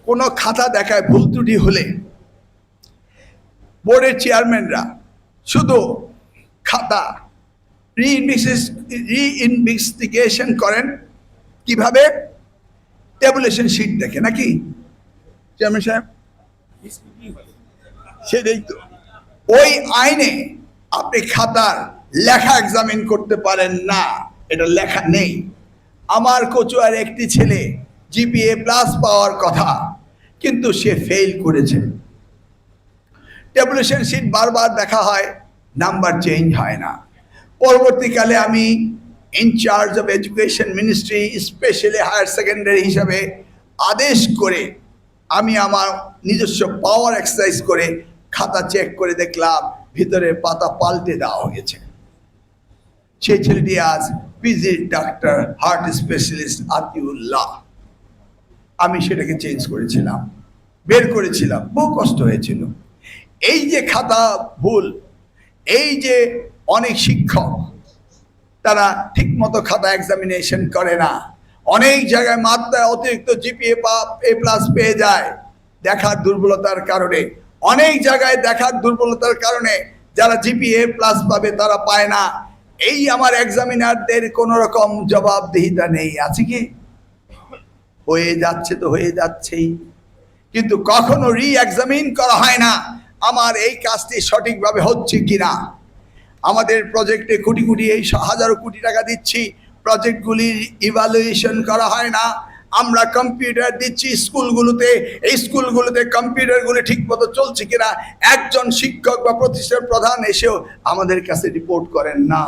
কোনো খাতা দেখায় ভুল ত্রুটি হলে বোর্ডের চেয়ারম্যানরা শুধু খাতা রিইনভেস্টিগেশন করেন কিভাবে? ট্যাবুলেশন শিট দেখে, নাকি চেয়ারম্যান সাহেব? সেটাই তো। ওই আইনে আপনি খাতার লেখা এক্সামিন করতে পারেন না, এটা লেখা নেই। আমার কচুয়ার একটি ছেলে জিপিএ প্লাস পাওয়ার কথা, কিন্তু সে ফেল করেছে। ট্যাবুলেশন শিট বারবার দেখা হয়, নাম্বার চেঞ্জ হয় না। পরবর্তীকালে আমি in charge of education ministry specially higher secondary হিসাবে আদেশ করে আমি আমার নিজস্ব পাওয়ার এক্সারসাইজ করে খাতা চেক করে দেখলাম ভিতরের পাতা পাল্টে দেওয়া হয়েছে। সেই ছেলেটি আজ পিজি ডাক্তার, হার্ট স্পেশালিস্ট আতিউল্লাহ। আমি সেটাকে চেঞ্জ করেছিলাম, বের করেছিলাম, বহু কষ্ট হয়েছিল। এই যে খাতা ভুল, এই যে অনেক শিক্ষক তারা ঠিকমতো খাতা এক্সামিনেশন করে না, অনেক জায়গায় মাত্রায় অতিরিক্ত জিপিএ এ প্লাস পেয়ে যায় দেখার দুর্বলতার কারণে। অনেক জায়গায় দেখার দুর্বলতার কারণে যারা জিপিএ প্লাস পাবে তারা পায় না। এই আমার এক্সামিনারদের কোনো রকম জবাবদিহিতা নেই, আছে কি? হয়ে যাচ্ছে তো হয়ে যাচ্ছেই, কিন্তু কখনো রি-এক্সামিন করা হয় না আমার এই কাজটি সঠিকভাবে হচ্ছে কিনা। আমাদের প্রজেক্টে কোটি কোটি, এই হাজারো কোটি টাকা দিচ্ছি, প্রজেক্টগুলির ইভ্যালুয়েশন করা হয় না। আমরা কম্পিউটার দিচ্ছি স্কুলগুলোতে, এই স্কুলগুলোতে কম্পিউটারগুলো ঠিকমতো চলছে কিনা একজন শিক্ষক বা প্রতিষ্ঠান প্রধান এসেও আমাদের কাছে রিপোর্ট করেন না।